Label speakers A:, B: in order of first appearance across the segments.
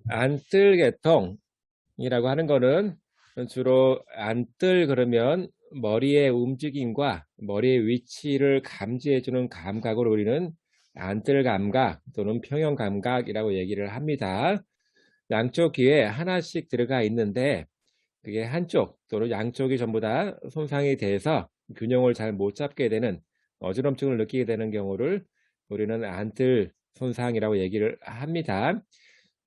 A: 안뜰계통이라고 하는 거는 주로 안뜰 그러면 머리의 움직임과 머리의 위치를 감지해주는 감각을 우리는 안뜰 감각 또는 평형 감각이라고 얘기를 합니다. 양쪽 귀에 하나씩 들어가 있는데 그게 한쪽 또는 양쪽이 전부 다 손상이 돼서 균형을 잘 못 잡게 되는 어지럼증을 느끼게 되는 경우를 우리는 안뜰 손상이라고 얘기를 합니다.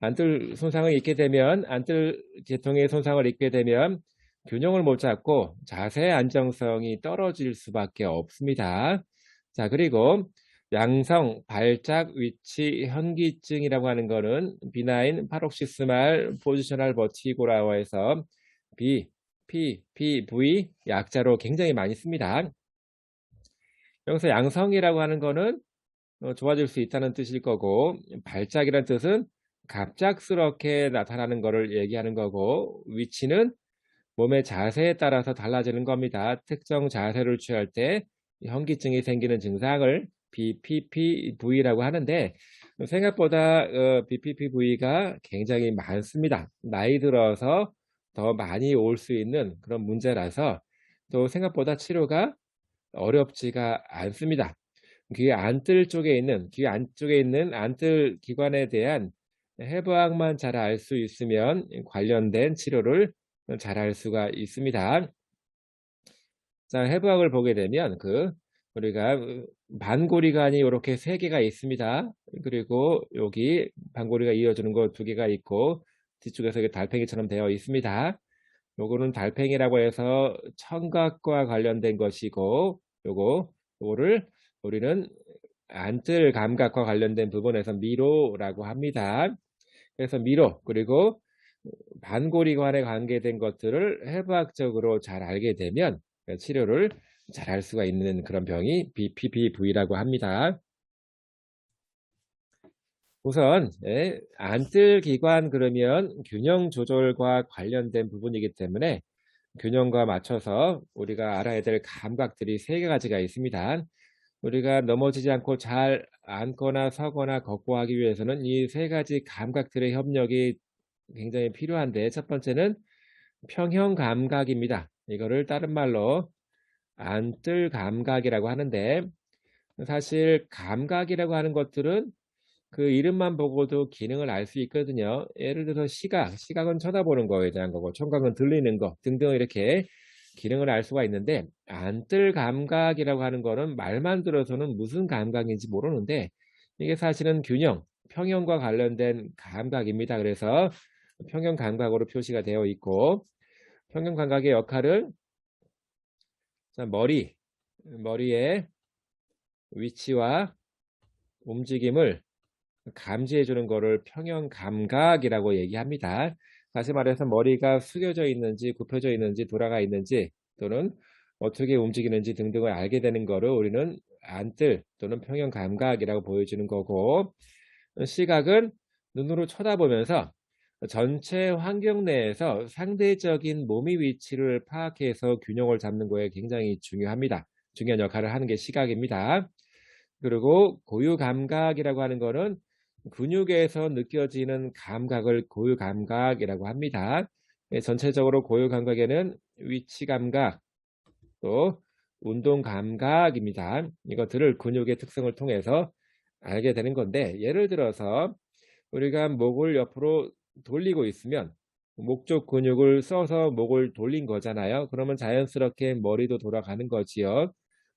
A: 안뜰 손상을 입게 되면 안뜰 계통의 손상을 입게 되면 균형을 못 잡고 자세 안정성이 떨어질 수밖에 없습니다. 자, 그리고 양성 발작 위치 현기증이라고 하는 거는 비나인 파록시스말 포지셔널 버티고라고 해서 PPV 약자로 굉장히 많이 씁니다. 여기서 양성이라고 하는 거는 좋아질 수 있다는 뜻일 거고, 발작이라는 뜻은 갑작스럽게 나타나는 것을 얘기하는 거고, 위치는 몸의 자세에 따라서 달라지는 겁니다. 특정 자세를 취할 때 현기증이 생기는 증상을 BPPV라고 하는데, 생각보다 BPPV가 굉장히 많습니다. 나이 들어서 더 많이 올 수 있는 그런 문제라서 또 생각보다 치료가 어렵지가 않습니다. 귀 안뜰 쪽에 있는 귀 안쪽에 있는 안뜰 기관에 대한 해부학만 잘 알 수 있으면 관련된 치료를 잘 할 수가 있습니다. 자, 해부학을 보게 되면 우리가 반고리관이 이렇게 세 개가 있습니다. 그리고 여기 반고리가 이어주는 거 두 개가 있고 뒤쪽에서 이게 달팽이처럼 되어 있습니다. 요거는 달팽이라고 해서 청각과 관련된 것이고 요거를 우리는 안뜰 감각과 관련된 부분에서 미로라고 합니다. 그래서 미로 그리고 반고리관에 관계된 것들을 해부학적으로 잘 알게 되면 치료를 잘 할 수가 있는 그런 병이 BPPV라고 합니다. 우선 안뜰 기관 그러면 균형 조절과 관련된 부분이기 때문에 균형과 맞춰서 우리가 알아야 될 감각들이 세 가지가 있습니다. 우리가 넘어지지 않고 잘 앉거나 서거나 걷고 하기 위해서는 이 세 가지 감각들의 협력이 굉장히 필요한데 첫 번째는 평형 감각입니다. 이거를 다른 말로 안뜰 감각이라고 하는데 사실 감각이라고 하는 것들은 그 이름만 보고도 기능을 알 수 있거든요. 예를 들어서 시각은 쳐다보는 거에 대한 거고 청각은 들리는 거 등등 이렇게 기능을 알 수가 있는데 안뜰 감각이라고 하는 거는 말만 들어서는 무슨 감각인지 모르는데 이게 사실은 평형과 관련된 감각입니다. 그래서 평형 감각으로 표시가 되어 있고 평형 감각의 역할은 자, 머리의 위치와 움직임을 감지해 주는 거를 평형 감각이라고 얘기합니다. 다시 말해서 머리가 숙여져 있는지 굽혀져 있는지 돌아가 있는지 또는 어떻게 움직이는지 등등을 알게 되는 거를 우리는 안뜰 또는 평형 감각이라고 보여주는 거고 시각은 눈으로 쳐다보면서 전체 환경 내에서 상대적인 몸의 위치를 파악해서 균형을 잡는 거에 굉장히 중요합니다. 중요한 역할을 하는 게 시각입니다. 그리고 고유 감각이라고 하는 거는 근육에서 느껴지는 감각을 고유 감각이라고 합니다. 전체적으로 고유 감각에는 위치 감각, 또 운동 감각입니다. 이것들을 근육의 특성을 통해서 알게 되는 건데 예를 들어서 우리가 목을 옆으로 돌리고 있으면 목 쪽 근육을 써서 목을 돌린 거잖아요. 그러면 자연스럽게 머리도 돌아가는 거지요.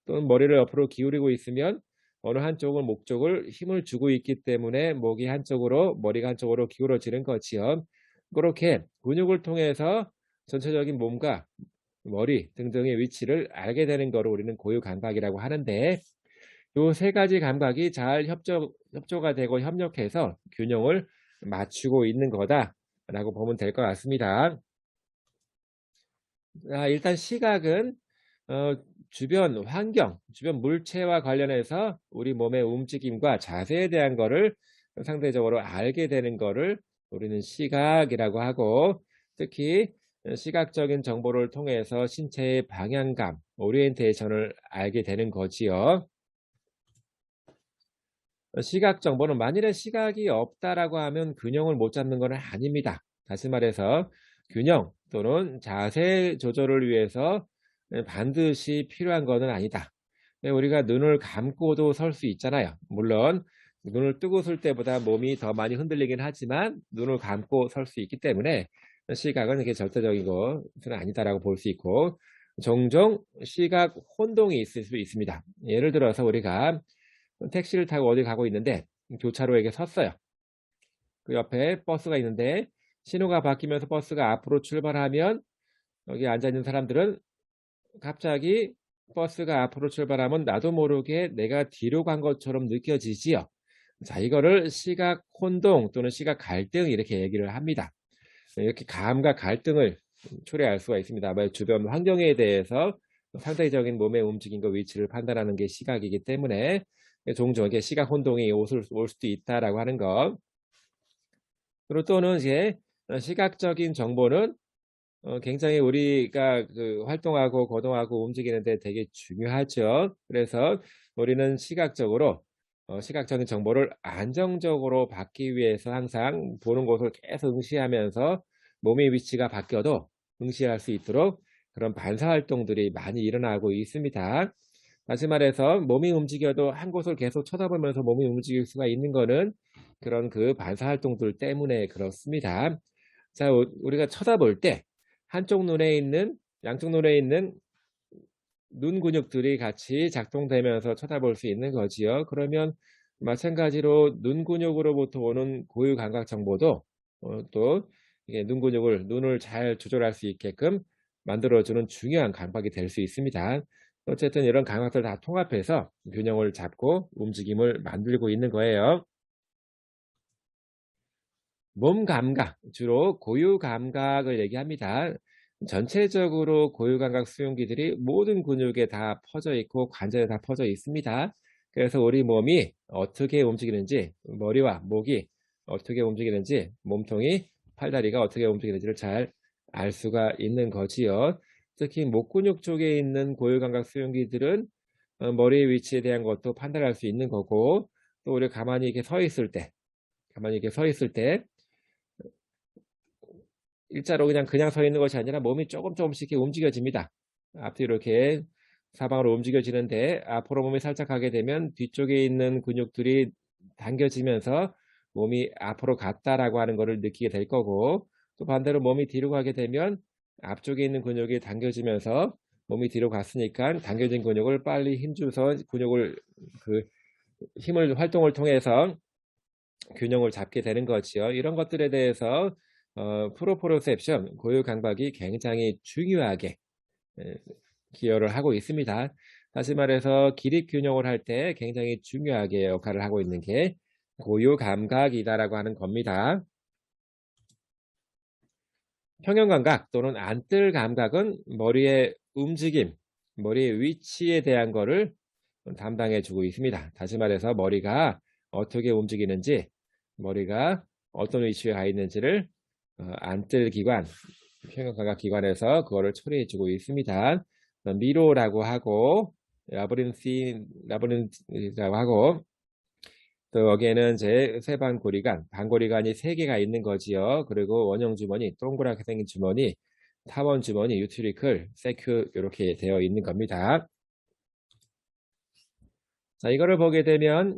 A: 또는 머리를 옆으로 기울이고 있으면 어느 한쪽은 목 쪽을 힘을 주고 있기 때문에 머리가 한쪽으로 기울어지는 거지요. 그렇게 근육을 통해서 전체적인 몸과 머리 등등의 위치를 알게 되는 거를 우리는 고유 감각이라고 하는데 이 세 가지 감각이 잘 협조가 되고 협력해서 균형을 맞추고 있는 거다라고 보면 될 것 같습니다. 자, 일단 시각은 주변 환경, 주변 물체와 관련해서 우리 몸의 움직임과 자세에 대한 거를 상대적으로 알게 되는 거를 우리는 시각이라고 하고 특히 시각적인 정보를 통해서 신체의 방향감, 오리엔테이션을 알게 되는 거지요. 시각 정보는 만일에 시각이 없다라고 하면 균형을 못 잡는 건 아닙니다. 다시 말해서 균형 또는 자세 조절을 위해서 반드시 필요한 것은 아니다. 우리가 눈을 감고도 설 수 있잖아요. 물론 눈을 뜨고 설 때보다 몸이 더 많이 흔들리긴 하지만 눈을 감고 설 수 있기 때문에 시각은 이게 절대적인 것은 아니다라고 볼 수 있고, 종종 시각 혼동이 있을 수 있습니다. 예를 들어서 우리가 택시를 타고 어디 가고 있는데 교차로에 섰어요. 그 옆에 버스가 있는데 신호가 바뀌면서 버스가 앞으로 출발하면 여기 앉아있는 사람들은 갑자기 버스가 앞으로 출발하면 나도 모르게 내가 뒤로 간 것처럼 느껴지지요. 자, 이거를 시각 혼동 또는 시각 갈등 이렇게 얘기를 합니다. 이렇게 감각 갈등을 초래할 수가 있습니다. 주변 환경에 대해서 상대적인 몸의 움직임과 위치를 판단하는 게 시각이기 때문에 종종 이게 시각 혼동이 올 수도 있다라고 하는 것. 그리고 또는 이제 시각적인 정보는 굉장히 우리가 활동하고 거동하고 움직이는데 되게 중요하죠. 그래서 우리는 시각적인 정보를 안정적으로 받기 위해서 항상 보는 곳을 계속 응시하면서 몸의 위치가 바뀌어도 응시할 수 있도록 그런 반사 활동들이 많이 일어나고 있습니다. 다시 말해서 몸이 움직여도 한 곳을 계속 쳐다보면서 몸이 움직일 수가 있는 거는 그런 반사 활동들 때문에 그렇습니다. 자, 우리가 쳐다볼 때 양쪽 눈에 있는 눈 근육들이 같이 작동되면서 쳐다볼 수 있는 거지요. 그러면 마찬가지로 눈 근육으로부터 오는 고유 감각 정보도 또 이게 눈을 잘 조절할 수 있게끔 만들어주는 중요한 감각이 될 수 있습니다. 어쨌든 이런 감각들 다 통합해서 균형을 잡고 움직임을 만들고 있는 거예요. 몸 감각, 주로 고유 감각을 얘기합니다. 전체적으로 고유 감각 수용기들이 모든 근육에 다 퍼져 있고 관절에 다 퍼져 있습니다. 그래서 우리 몸이 어떻게 움직이는지, 머리와 목이 어떻게 움직이는지, 몸통이, 팔다리가 어떻게 움직이는지를 잘 알 수가 있는 거지요. 특히 목 근육 쪽에 있는 고유 감각 수용기들은 머리의 위치에 대한 것도 판단할 수 있는 거고, 또 우리 가만히 이렇게 서 있을 때 일자로 그냥 서 있는 것이 아니라 몸이 조금씩 이렇게 움직여집니다. 앞뒤로 이렇게 사방으로 움직여지는데 앞으로 몸이 살짝 가게 되면 뒤쪽에 있는 근육들이 당겨지면서 몸이 앞으로 갔다라고 하는 것을 느끼게 될 거고, 또 반대로 몸이 뒤로 가게 되면 앞쪽에 있는 근육이 당겨지면서 몸이 뒤로 갔으니까 당겨진 근육을 빨리 힘줘서 힘을 활동을 통해서 균형을 잡게 되는 거지요. 이런 것들에 대해서 프로프로셉션, 고유 감각이 굉장히 중요하게 기여를 하고 있습니다. 다시 말해서 기립 균형을 할 때 굉장히 중요하게 역할을 하고 있는 게 고유 감각이다라고 하는 겁니다. 평형 감각 또는 안뜰 감각은 머리의 움직임, 머리의 위치에 대한 거를 담당해 주고 있습니다. 다시 말해서 머리가 어떻게 움직이는지, 머리가 어떤 위치에 가 있는지를 안뜰 기관, 평형 감각 기관에서 그거를 처리해 주고 있습니다. 미로라고 하고 라브린스라고 하고, 또 여기에는 이제 반고리관이 3개가 있는 거지요. 그리고 원형 주머니, 동그랗게 생긴 주머니, 타원 주머니, 유트리클, 세큐 이렇게 되어 있는 겁니다. 자, 이거를 보게 되면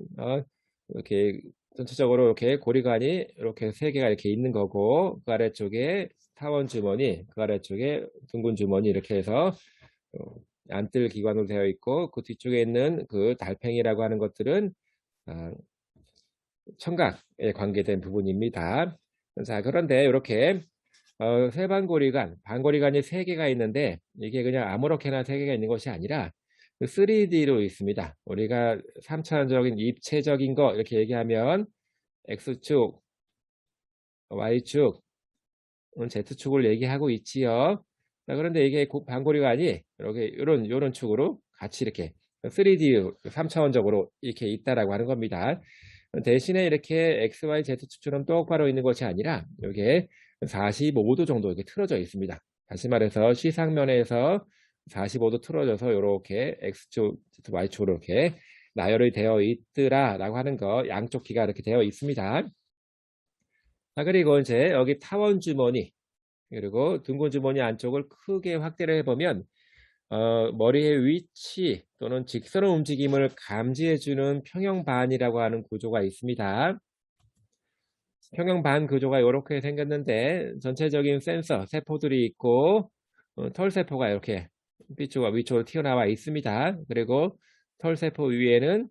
A: 이렇게 전체적으로 이렇게 고리관이 이렇게 3개가 이렇게 있는 거고, 그 아래쪽에 타원 주머니, 그 아래쪽에 둥근 주머니 이렇게 해서 안뜰 기관으로 되어 있고, 그 뒤쪽에 있는 그 달팽이라고 하는 것들은 청각에 관계된 부분입니다. 자, 그런데 이렇게 반고리관이 3개가 있는데 이게 그냥 아무렇게나 3개가 있는 것이 아니라 3D로 있습니다. 우리가 3차원적인 입체적인 거 이렇게 얘기하면 X축, Y축, Z축을 얘기하고 있지요. 자, 그런데 이게 반고리관이 이렇게 이런 축으로 같이 이렇게 3D, 3차원적으로 이렇게 있다라고 하는 겁니다. 대신에 이렇게 X, Y, Z축처럼 똑바로 있는 것이 아니라 여기에 45도 정도 이렇게 틀어져 있습니다. 다시 말해서 시상면에서 45도 틀어져서 이렇게 X축, Y축으로 이렇게 나열이 되어 있더라라고 하는 거 양쪽 귀가 이렇게 되어 있습니다. 자, 그리고 이제 여기 타원 주머니 그리고 둥근 주머니 안쪽을 크게 확대를 해보면 머리의 위치 또는 직선의 움직임을 감지해주는 평형반이라고 하는 구조가 있습니다. 평형반 구조가 이렇게 생겼는데 전체적인 센서, 세포들이 있고 털세포가 이렇게 위쪽과 위쪽으로 튀어나와 있습니다. 그리고 털세포 위에는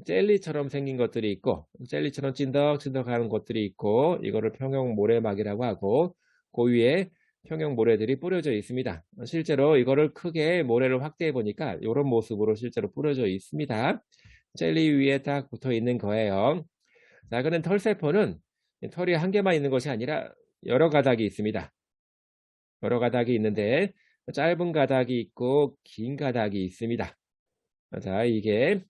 A: 젤리처럼 생긴 것들이 있고 젤리처럼 찐덕찐덕하는 것들이 있고 이거를 평형모래막이라고 하고 그 위에 평형모래들이 뿌려져 있습니다. 실제로 이거를 크게 모래를 확대해 보니까 이런 모습으로 실제로 뿌려져 있습니다. 젤리 위에 딱 붙어 있는 거예요. 자, 그런 털세포는 털이 한 개만 있는 것이 아니라 여러 가닥이 있습니다. 여러 가닥이 있는데 짧은 가닥이 있고 긴 가닥이 있습니다. 자, 이게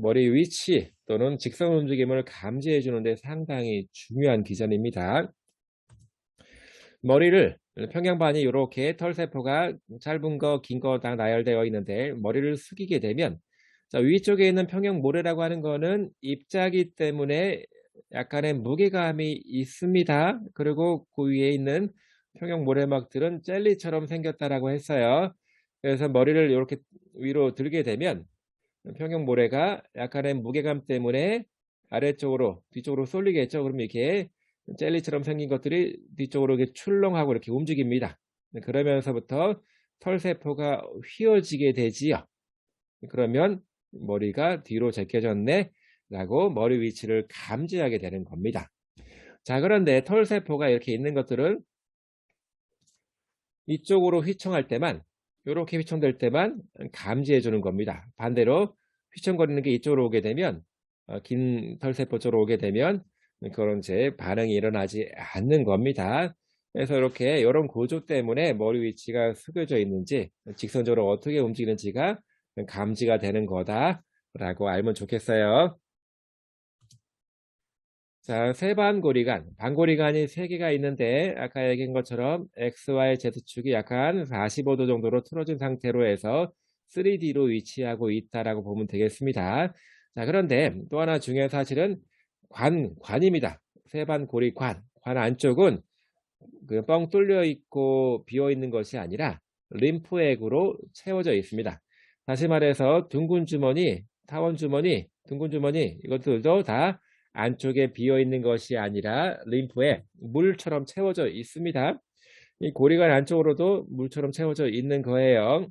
A: 머리 위치 또는 직선 움직임을 감지해 주는데 상당히 중요한 기전입니다. 머리를 평형반이 이렇게 털세포가 짧은 거, 긴 거 다 나열되어 있는데 머리를 숙이게 되면 자, 위쪽에 있는 평형모래라고 하는 거는 입자기 때문에 약간의 무게감이 있습니다. 그리고 그 위에 있는 평형모래막들은 젤리처럼 생겼다라고 했어요. 그래서 머리를 이렇게 위로 들게 되면 평형모래가 약간의 무게감 때문에 아래쪽으로 뒤쪽으로 쏠리겠죠. 그러면 이렇게 젤리처럼 생긴 것들이 뒤쪽으로 이렇게 출렁하고 이렇게 움직입니다. 그러면서부터 털세포가 휘어지게 되지요. 그러면 머리가 뒤로 제껴졌네 라고 머리 위치를 감지하게 되는 겁니다. 자, 그런데 털세포가 이렇게 있는 것들은 이쪽으로 휘청할 때만 이렇게 휘청될 때만 감지해 주는 겁니다. 반대로 휘청거리는 게 이쪽으로 오게 되면 긴 털세포 쪽으로 오게 되면 그런 이제 반응이 일어나지 않는 겁니다. 그래서 이렇게 이런 구조 때문에 머리 위치가 숙여져 있는지 직선적으로 어떻게 움직이는지가 감지가 되는 거다라고 알면 좋겠어요. 자, 세반고리관, 반고리관이 3개가 있는데 아까 얘기한 것처럼 XY, Z축이 약간 45도 정도로 틀어진 상태로 해서 3D로 위치하고 있다라고 보면 되겠습니다. 자, 그런데 또 하나 중요한 사실은 관입니다. 세반고리관, 관 안쪽은 그 뻥 뚫려 있고 비어 있는 것이 아니라 림프액으로 채워져 있습니다. 다시 말해서 둥근 주머니, 타원 주머니, 둥근 주머니 이것들도 다 안쪽에 비어 있는 것이 아니라 림프에 물처럼 채워져 있습니다. 이 고리관 안쪽으로도 물처럼 채워져 있는 거예요.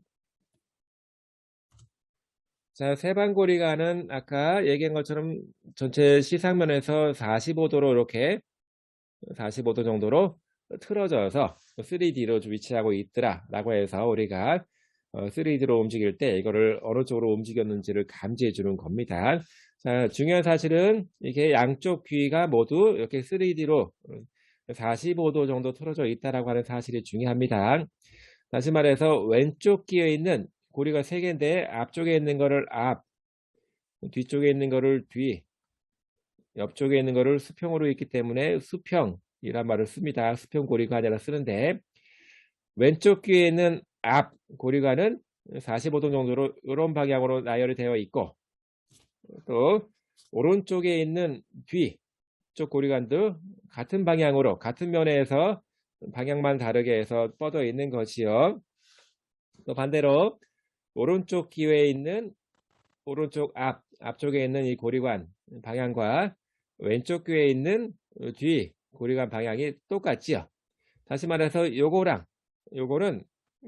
A: 자, 세반고리관은 아까 얘기한 것처럼 전체 시상면에서 45도로 이렇게 45도 정도로 틀어져서 3D로 위치하고 있더라 라고 해서 우리가 3D로 움직일 때 이거를 어느 쪽으로 움직였는지를 감지해 주는 겁니다. 자, 중요한 사실은 이게 양쪽 귀가 모두 이렇게 3D로 45도 정도 틀어져 있다라고 하는 사실이 중요합니다. 다시 말해서 왼쪽 귀에 있는 고리가 3개인데 앞쪽에 있는 거를 앞, 뒤쪽에 있는 거를 뒤, 옆쪽에 있는 거를 수평으로 있기 때문에 수평이란 말을 씁니다. 수평고리가 아니라 쓰는데 왼쪽 귀에 있는 앞 고리관은 45도 정도로 이런 방향으로 나열이 되어 있고 또 오른쪽에 있는 뒤쪽 고리관도 같은 방향으로 같은 면에서 방향만 다르게 해서 뻗어 있는 것이요. 또 반대로 오른쪽 귀에 있는 오른쪽 앞쪽에 있는 이 고리관 방향과 왼쪽 귀에 있는 뒤 고리관 방향이 똑같지요. 다시 말해서 요거는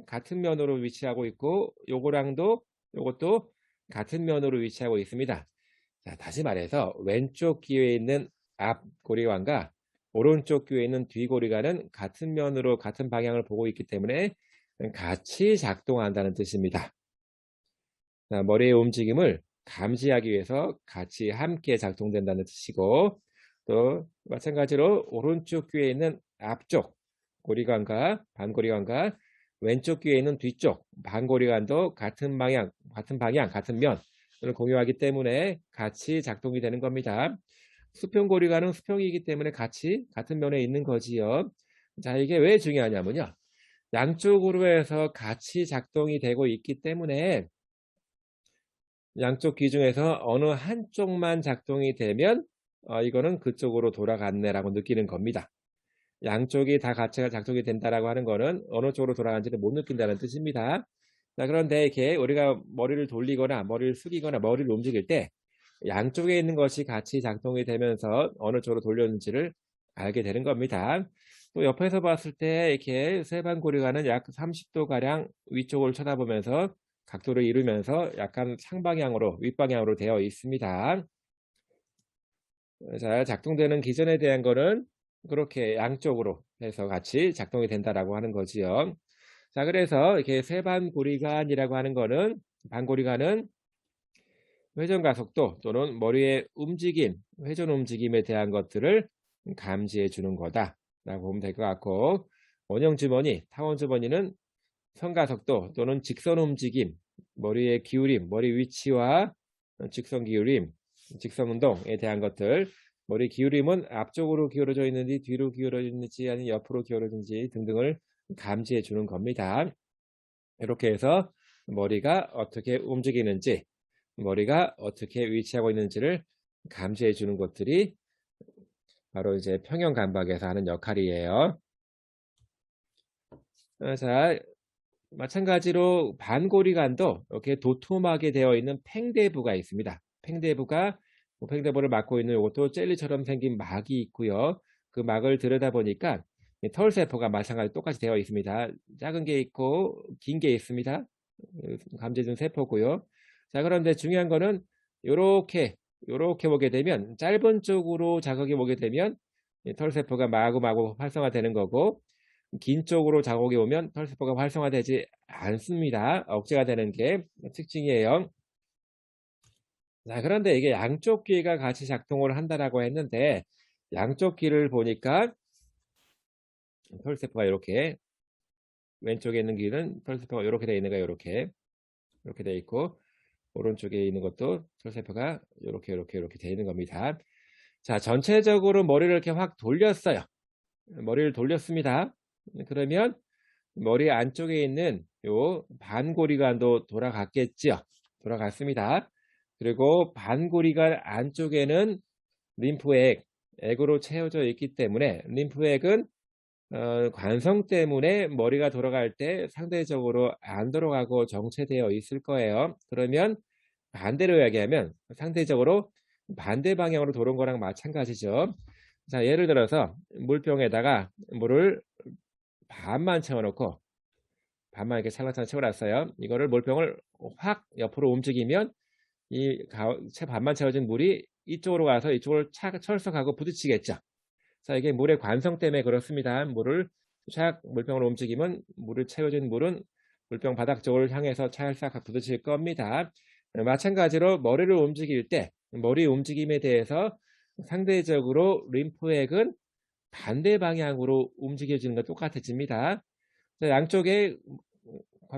A: 같은 면으로 위치하고 있고 요것도 같은 면으로 위치하고 있습니다. 자, 다시 말해서 왼쪽 귀에 있는 앞 고리관과 오른쪽 귀에 있는 뒤 고리관은 같은 면으로 같은 방향을 보고 있기 때문에 같이 작동한다는 뜻입니다. 자, 머리의 움직임을 감지하기 위해서 같이 함께 작동된다는 뜻이고 또 마찬가지로 오른쪽 귀에 있는 앞쪽 고리관과 반고리관과 왼쪽 귀에 있는 뒤쪽 반고리관도 같은 방향, 같은 면을 공유하기 때문에 같이 작동이 되는 겁니다. 수평고리관은 수평이기 때문에 같은 면에 있는 거지요. 자, 이게 왜 중요하냐면요. 양쪽으로 해서 같이 작동이 되고 있기 때문에 양쪽 귀 중에서 어느 한쪽만 작동이 되면 이거는 그쪽으로 돌아갔네라고 느끼는 겁니다. 양쪽이 다 같이 작동이 된다라고 하는 거는 어느 쪽으로 돌아가는지를 못 느낀다는 뜻입니다. 자, 그런데 이렇게 우리가 머리를 돌리거나 머리를 숙이거나 머리를 움직일 때 양쪽에 있는 것이 같이 작동이 되면서 어느 쪽으로 돌렸는지를 알게 되는 겁니다. 또 옆에서 봤을 때 이렇게 세반고리가는 약 30도 가량 위쪽을 쳐다보면서 각도를 이루면서 약간 상방향으로 윗방향으로 되어 있습니다. 자, 작동되는 기전에 대한 거는 그렇게 양쪽으로 해서 같이 작동이 된다라고 하는 거지요. 자, 그래서 이렇게 세반고리관이라고 하는 거는 반고리관은 회전 가속도 또는 머리의 움직임, 회전 움직임에 대한 것들을 감지해 주는 거다라고 보면 될 것 같고, 원형 주머니, 타원 주머니는 선가속도 또는 직선 움직임, 머리의 기울임, 머리 위치와 직선 기울임, 직선 운동에 대한 것들, 머리 기울임은 앞쪽으로 기울어져 있는지 뒤로 기울어져 있는지 아니면 옆으로 기울어져 있는지 등등을 감지해 주는 겁니다. 이렇게 해서 머리가 어떻게 움직이는지, 머리가 어떻게 위치하고 있는지를 감지해 주는 것들이 바로 이제 평형 감각에서 하는 역할이에요. 자, 마찬가지로 반고리관도 이렇게 도톰하게 되어 있는 팽대부가 있습니다. 팽대부를 막고 있는 이것도 젤리처럼 생긴 막이 있고요. 그 막을 들여다보니까 털세포가 마찬가지로 똑같이 되어 있습니다. 작은 게 있고 긴 게 있습니다. 감지해준 세포고요. 자, 그런데 중요한 거는 요렇게 보게 되면 짧은 쪽으로 자극이 오게 되면 털세포가 마구마구 활성화되는 거고, 긴 쪽으로 자극이 오면 털세포가 활성화되지 않습니다. 억제가 되는 게 특징이에요. 자, 그런데 이게 양쪽 귀가 같이 작동을 한다라고 했는데, 양쪽 귀를 보니까 털세포가 이렇게, 왼쪽에 있는 귀는 털세포가 이렇게 되어 있는 거예요. 이렇게 되어 있고, 오른쪽에 있는 것도 털세포가 이렇게 되어 있는 겁니다. 자, 전체적으로 머리를 이렇게 확 돌렸어요. 머리를 돌렸습니다. 그러면 머리 안쪽에 있는 요 반고리관도 돌아갔겠죠. 돌아갔습니다. 그리고 반고리관 안쪽에는 액으로 채워져 있기 때문에 림프액은 관성 때문에 머리가 돌아갈 때 상대적으로 안 돌아가고 정체되어 있을 거예요. 그러면 반대로 이야기하면 상대적으로 반대 방향으로 도는 거랑 마찬가지죠. 자, 예를 들어서 물병에다가 물을 반만 채워놓고, 반만 이렇게 찰랑찰랑 채워놨어요. 이거를 물병을 확 옆으로 움직이면 반만 채워진 물이 이쪽으로 가서 이쪽을 철썩하고 부딪히겠죠. 자, 이게 물의 관성 때문에 그렇습니다. 물병을 움직이면 물을 채워진 물은 물병 바닥 쪽을 향해서 찰싹 부딪힐 겁니다. 마찬가지로 머리를 움직일 때 머리 움직임에 대해서 상대적으로 림프액은 반대 방향으로 움직여지는 건 똑같아집니다. 양쪽에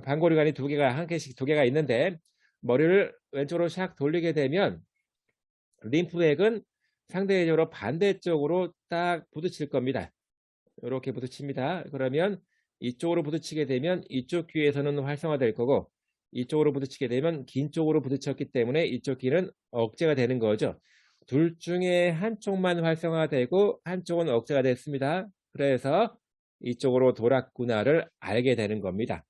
A: 반고리관이 두 개가 있는데, 머리를 왼쪽으로 샥 돌리게 되면 림프액은 상대적으로 반대쪽으로 딱 부딪힐 겁니다. 이렇게 부딪힙니다. 그러면 이쪽으로 부딪히게 되면 이쪽 귀에서는 활성화될 거고, 이쪽으로 부딪히게 되면 긴 쪽으로 부딪혔기 때문에 이쪽 귀는 억제가 되는 거죠. 둘 중에 한쪽만 활성화되고 한쪽은 억제가 됐습니다. 그래서 이쪽으로 돌았구나를 알게 되는 겁니다.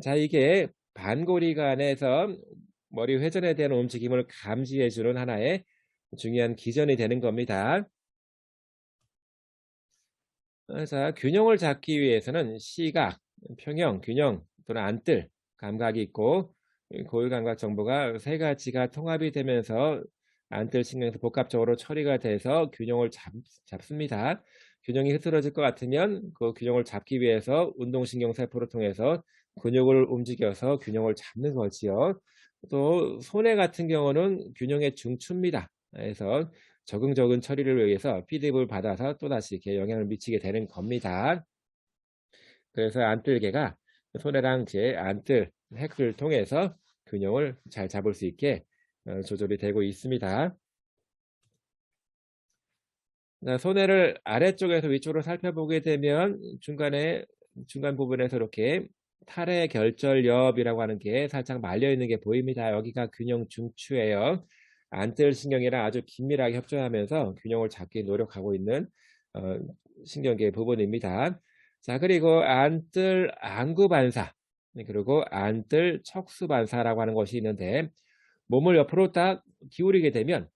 A: 자, 이게 반고리관에서 머리 회전에 대한 움직임을 감지해주는 하나의 중요한 기전이 되는 겁니다. 자, 균형을 잡기 위해서는 시각, 평형, 균형 또는 안뜰 감각이 있고, 고유 감각 정보가 세 가지가 통합이 되면서 안뜰 신경에서 복합적으로 처리가 돼서 균형을 잡습니다. 균형이 흐트러질 것 같으면 그 균형을 잡기 위해서 운동신경 세포를 통해서 근육을 움직여서 균형을 잡는 거지요. 또 손해 같은 경우는 균형의 중추입니다. 그래서 적응적인 처리를 위해서 피드백을 받아서 또다시 이렇게 영향을 미치게 되는 겁니다. 그래서 안뜰개가 손해랑 제 안뜰 핵을 통해서 균형을 잘 잡을 수 있게 조절이 되고 있습니다. 손해를 아래쪽에서 위쪽으로 살펴보게 되면 중간 부분에서 이렇게 탈해결절엽이라고 하는 게 살짝 말려 있는 게 보입니다. 여기가 균형 중추예요. 안뜰 신경이랑 아주 긴밀하게 협조하면서 균형을 잡기 노력하고 있는 어, 신경계 부분입니다. 자, 그리고 안뜰 안구반사, 그리고 안뜰 척수반사라고 하는 것이 있는데, 몸을 옆으로 딱 기울이게 되면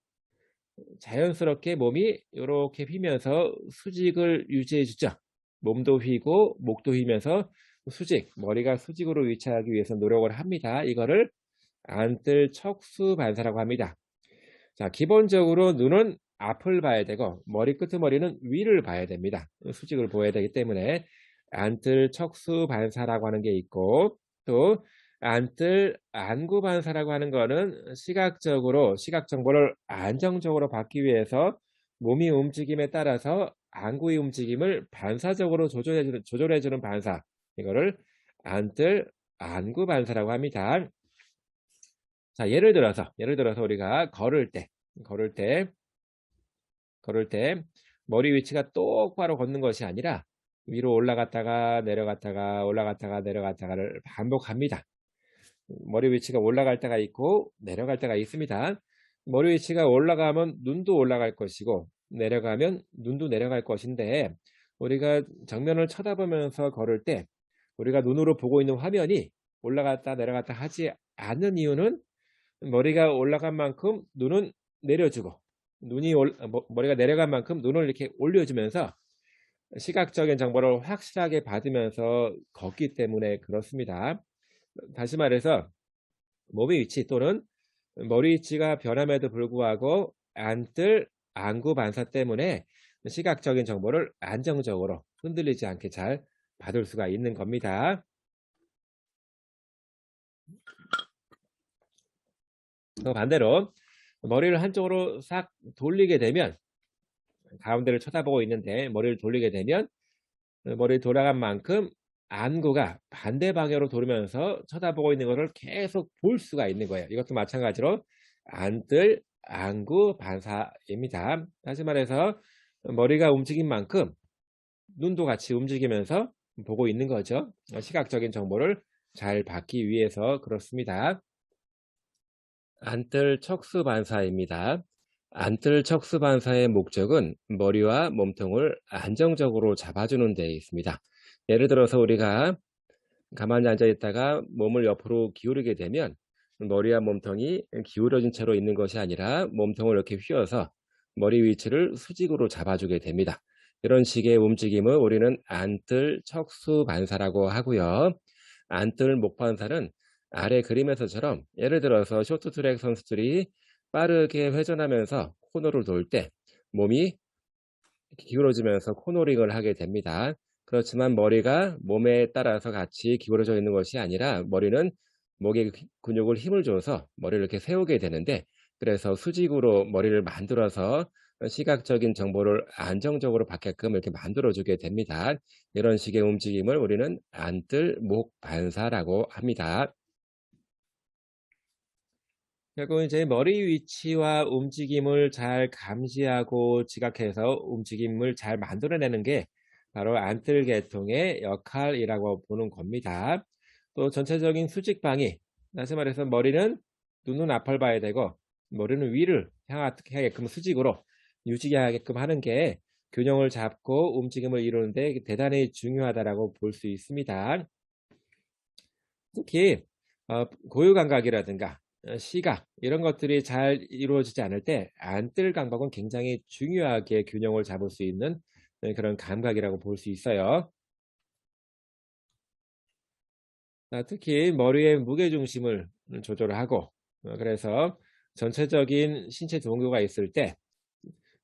A: 자연스럽게 몸이 이렇게 휘면서 수직을 유지해 주죠. 몸도 휘고 목도 휘면서 수직, 머리가 수직으로 위치하기 위해서 노력을 합니다. 이거를 안뜰 척수 반사라고 합니다. 자, 기본적으로 눈은 앞을 봐야 되고 머리 끄트머리는 위를 봐야 됩니다. 수직을 보여야 되기 때문에 안뜰 척수 반사라고 하는 게 있고, 또 안뜰 안구 반사라고 하는 거는 시각적으로 시각 정보를 안정적으로 받기 위해서 몸이 움직임에 따라서 안구의 움직임을 반사적으로 조절해주는 반사, 이거를 안뜰 안구 반사라고 합니다. 자, 예를 들어서 우리가 걸을 때 머리 위치가 똑바로 걷는 것이 아니라 위로 올라갔다가 내려갔다가 올라갔다가 내려갔다가를 반복합니다. 머리 위치가 올라갈 때가 있고 내려갈 때가 있습니다. 머리 위치가 올라가면 눈도 올라갈 것이고 내려가면 눈도 내려갈 것인데, 우리가 정면을 쳐다보면서 걸을 때 우리가 눈으로 보고 있는 화면이 올라갔다 내려갔다 하지 않는 이유는, 머리가 올라간 만큼 눈은 내려주고 머리가 내려간 만큼 눈을 이렇게 올려주면서 시각적인 정보를 확실하게 받으면서 걷기 때문에 그렇습니다. 다시 말해서 몸의 위치 또는 머리 위치가 변함에도 불구하고 안뜰 안구 반사 때문에 시각적인 정보를 안정적으로 흔들리지 않게 잘 받을 수가 있는 겁니다. 반대로 머리를 한쪽으로 싹 돌리게 되면, 가운데를 쳐다보고 있는데 머리를 돌리게 되면 머리 돌아간 만큼 안구가 반대 방향으로 돌면서 쳐다보고 있는 것을 계속 볼 수가 있는 거예요. 이것도 마찬가지로 안뜰 안구 반사입니다. 다시 말해서 머리가 움직인 만큼 눈도 같이 움직이면서 보고 있는 거죠. 시각적인 정보를 잘 받기 위해서 그렇습니다. 안뜰 척수 반사입니다. 안뜰 척수 반사의 목적은 머리와 몸통을 안정적으로 잡아주는 데 있습니다. 예를 들어서 우리가 가만히 앉아 있다가 몸을 옆으로 기울이게 되면 머리와 몸통이 기울어진 채로 있는 것이 아니라 몸통을 이렇게 휘어서 머리 위치를 수직으로 잡아주게 됩니다. 이런 식의 움직임을 우리는 안뜰 척수 반사라고 하고요. 안뜰 목 반사는 아래 그림에서처럼, 예를 들어서 쇼트트랙 선수들이 빠르게 회전하면서 코너를 돌 때 몸이 기울어지면서 코너링을 하게 됩니다. 그렇지만 머리가 몸에 따라서 같이 기울어져 있는 것이 아니라 머리는 목의 근육을 힘을 줘서 머리를 이렇게 세우게 되는데, 그래서 수직으로 머리를 만들어서 시각적인 정보를 안정적으로 받게끔 이렇게 만들어주게 됩니다. 이런 식의 움직임을 우리는 안뜰 목 반사라고 합니다. 결국 이제 머리 위치와 움직임을 잘 감지하고 지각해서 움직임을 잘 만들어내는 게 바로 안뜰 계통의 역할이라고 보는 겁니다. 또 전체적인 수직방위, 다시 말해서 머리는 눈은 앞을 봐야 되고 머리는 위를 향하게끔 수직으로 유지하게끔 하는 게 균형을 잡고 움직임을 이루는데 대단히 중요하다고 볼 수 있습니다. 특히 고유감각이라든가 시각, 이런 것들이 잘 이루어지지 않을 때 안뜰 감각은 굉장히 중요하게 균형을 잡을 수 있는 그런 감각이라고 볼 수 있어요. 특히 머리의 무게중심을 조절하고 그래서 전체적인 신체 동요가 있을 때,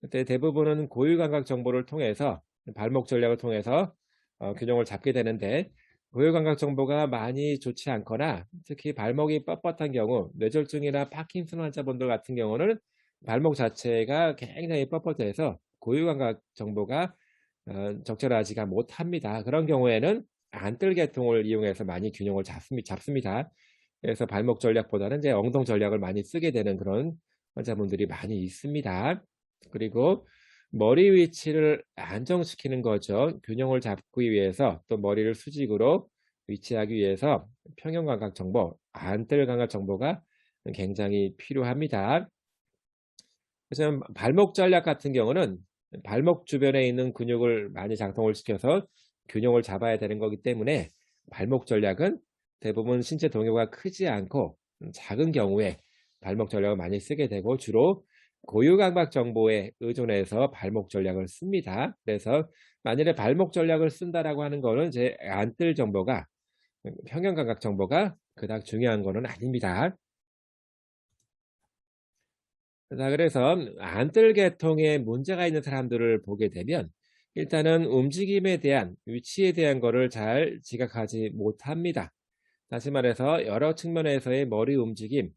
A: 그때 대부분은 고유감각 정보를 통해서 발목 전략을 통해서 균형을 잡게 되는데, 고유감각 정보가 많이 좋지 않거나 특히 발목이 뻣뻣한 경우, 뇌졸중이나 파킨슨 환자분들 같은 경우는 발목 자체가 굉장히 뻣뻣해서 고유감각 정보가 적절하지가 못합니다. 그런 경우에는 안뜰 계통을 이용해서 많이 균형을 잡습니다. 그래서 발목 전략보다는 이제 엉덩 전략을 많이 쓰게 되는 그런 환자분들이 많이 있습니다. 그리고 머리 위치를 안정시키는 거죠. 균형을 잡기 위해서 또 머리를 수직으로 위치하기 위해서 평형 감각 정보, 안뜰 감각 정보가 굉장히 필요합니다. 그래서 발목 전략 같은 경우는 발목 주변에 있는 근육을 많이 작동을 시켜서 균형을 잡아야 되는 거기 때문에 발목 전략은 대부분 신체 동요가 크지 않고 작은 경우에 발목 전략을 많이 쓰게 되고 주로 고유감각 정보에 의존해서 발목 전략을 씁니다. 그래서 만일에 발목 전략을 쓴다라고 하는 거는 제 안뜰 정보가 평형감각 정보가 그닥 중요한 거는 아닙니다. 자, 그래서 안뜰 계통에 문제가 있는 사람들을 보게 되면 일단은 움직임에 대한 위치에 대한 거를 잘 지각하지 못합니다. 다시 말해서 여러 측면에서의 머리 움직임,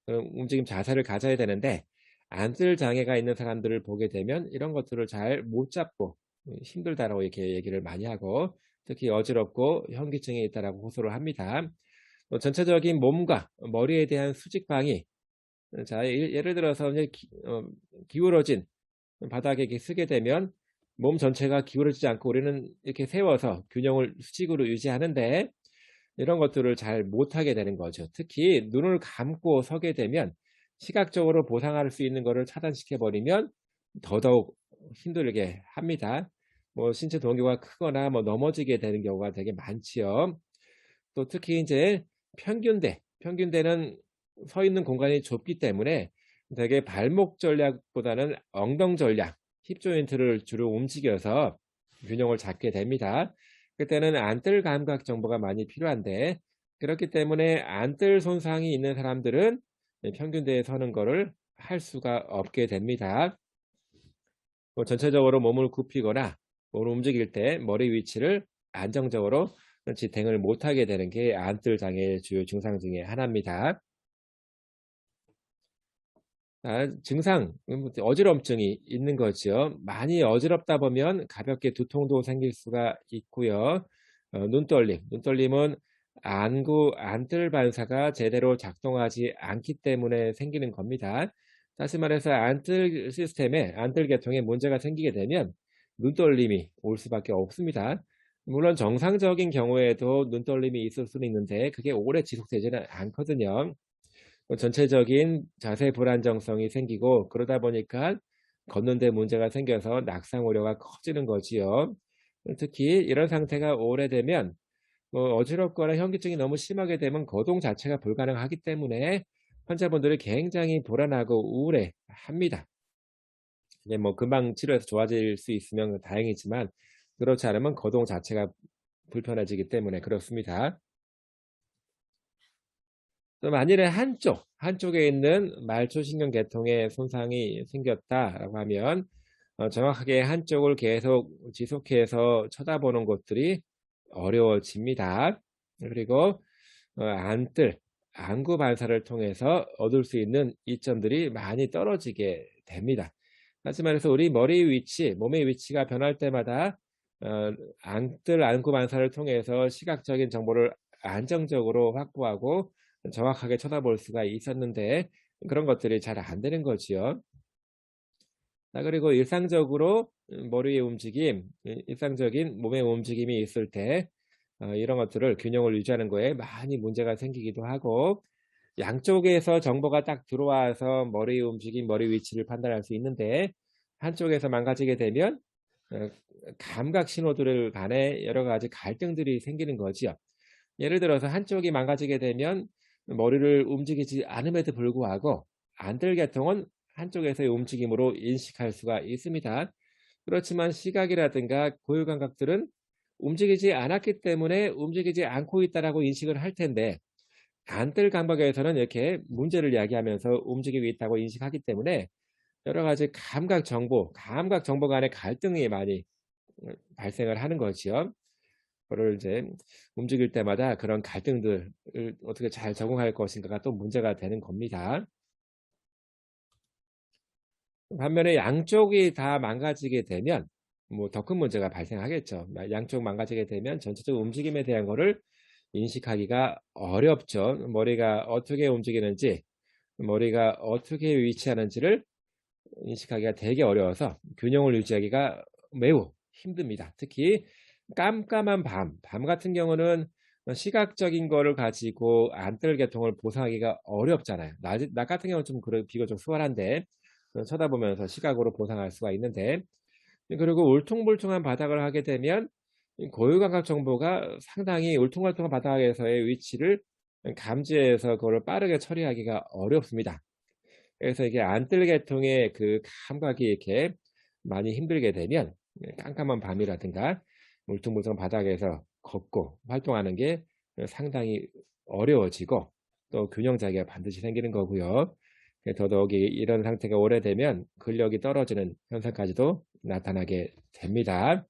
A: 움직임 자세를 가져야 되는데 안뜰 장애가 있는 사람들을 보게 되면 이런 것들을 잘 못 잡고 힘들다라고 이렇게 얘기를 많이 하고 특히 어지럽고 현기증이 있다라고 호소를 합니다. 또 전체적인 몸과 머리에 대한 수직 방이 자, 예를 들어서 이제 기울어진 바닥에 이렇게 쓰게 되면 몸 전체가 기울어지지 않고 우리는 이렇게 세워서 균형을 수직으로 유지하는데 이런 것들을 잘 못하게 되는 거죠. 특히 눈을 감고 서게 되면 시각적으로 보상할 수 있는 것을 차단시켜 버리면 더더욱 힘들게 합니다. 뭐 신체 동요가 크거나 뭐 넘어지게 되는 경우가 되게 많지요. 또 특히 이제 평균대는 서 있는 공간이 좁기 때문에 되게 발목 전략보다는 엉덩 전략, 힙 조인트를 주로 움직여서 균형을 잡게 됩니다. 그때는 안뜰 감각 정보가 많이 필요한데 그렇기 때문에 안뜰 손상이 있는 사람들은 평균대에 서는 거를 할 수가 없게 됩니다. 뭐 전체적으로 몸을 굽히거나 몸을 움직일 때 머리 위치를 안정적으로 지탱을 못하게 되는 게 안뜰 장애의 주요 증상 중에 하나입니다. 증상, 어지럼증이 있는 거죠. 많이 어지럽다 보면 가볍게 두통도 생길 수가 있고요. 눈떨림은 안뜰 반사가 제대로 작동하지 않기 때문에 생기는 겁니다. 다시 말해서 안뜰 시스템에, 안뜰 계통에 문제가 생기게 되면 눈떨림이 올 수밖에 없습니다. 물론 정상적인 경우에도 눈떨림이 있을 수는 있는데 그게 오래 지속되지는 않거든요. 전체적인 자세 불안정성이 생기고 그러다 보니까 걷는데 문제가 생겨서 낙상 우려가 커지는 거지요. 특히 이런 상태가 오래되면 뭐 어지럽거나 현기증이 너무 심하게 되면 거동 자체가 불가능하기 때문에 환자분들이 굉장히 불안하고 우울해합니다. 이게 뭐 금방 치료해서 좋아질 수 있으면 다행이지만 그렇지 않으면 거동 자체가 불편해지기 때문에 그렇습니다. 또 만일에 한쪽에 있는 말초신경 계통에 손상이 생겼다라고 하면 정확하게 한쪽을 계속 지속해서 쳐다보는 것들이 어려워집니다. 그리고 안구 반사를 통해서 얻을 수 있는 이점들이 많이 떨어지게 됩니다. 다시 말해서 우리 머리 위치, 몸의 위치가 변할 때마다 안구 반사를 통해서 시각적인 정보를 안정적으로 확보하고 정확하게 쳐다볼 수가 있었는데 그런 것들이 잘 안 되는 거지요. 그리고 일상적으로 머리의 움직임, 일상적인 몸의 움직임이 있을 때 이런 것들을 균형을 유지하는 거에 많이 문제가 생기기도 하고 양쪽에서 정보가 딱 들어와서 머리의 움직임, 머리 위치를 판단할 수 있는데 한쪽에서 망가지게 되면 어, 감각 신호들 간에 여러 가지 갈등들이 생기는 거지요. 예를 들어서 한쪽이 망가지게 되면 머리를 움직이지 않음에도 불구하고 안뜰 계통은 한쪽에서의 움직임으로 인식할 수가 있습니다. 그렇지만 시각이라든가 고유 감각들은 움직이지 않았기 때문에 움직이지 않고 있다라고 인식을 할 텐데 안뜰 감각에서는 이렇게 문제를 야기하면서 움직이고 있다고 인식하기 때문에 여러 가지 감각 정보 간의 갈등이 많이 발생을 하는 거지요. 그거를 이제 움직일 때마다 그런 갈등들을 어떻게 잘 적응할 것인가가 또 문제가 되는 겁니다. 반면에 양쪽이 다 망가지게 되면 뭐 더 큰 문제가 발생하겠죠. 양쪽 망가지게 되면 전체적 움직임에 대한 거를 인식하기가 어렵죠. 머리가 어떻게 움직이는지, 머리가 어떻게 위치하는지를 인식하기가 되게 어려워서 균형을 유지하기가 매우 힘듭니다. 특히 깜깜한 밤 같은 경우는 시각적인 거를 가지고 안뜰개통을 보상하기가 어렵잖아요. 나 같은 경우는 좀 비교적 수월한데 쳐다보면서 시각으로 보상할 수가 있는데, 그리고 울퉁불퉁한 바닥을 하게 되면 이 고유감각 정보가 상당히 울퉁불퉁한 바닥에서의 위치를 감지해서 그거를 빠르게 처리하기가 어렵습니다. 그래서 이게 안뜰개통의 그 감각이 이렇게 많이 힘들게 되면 깜깜한 밤이라든가 울퉁불퉁한 바닥에서 걷고 활동하는 게 상당히 어려워지고 또 균형 자기가 반드시 생기는 거고요. 더더욱이 이런 상태가 오래되면 근력이 떨어지는 현상까지도 나타나게 됩니다.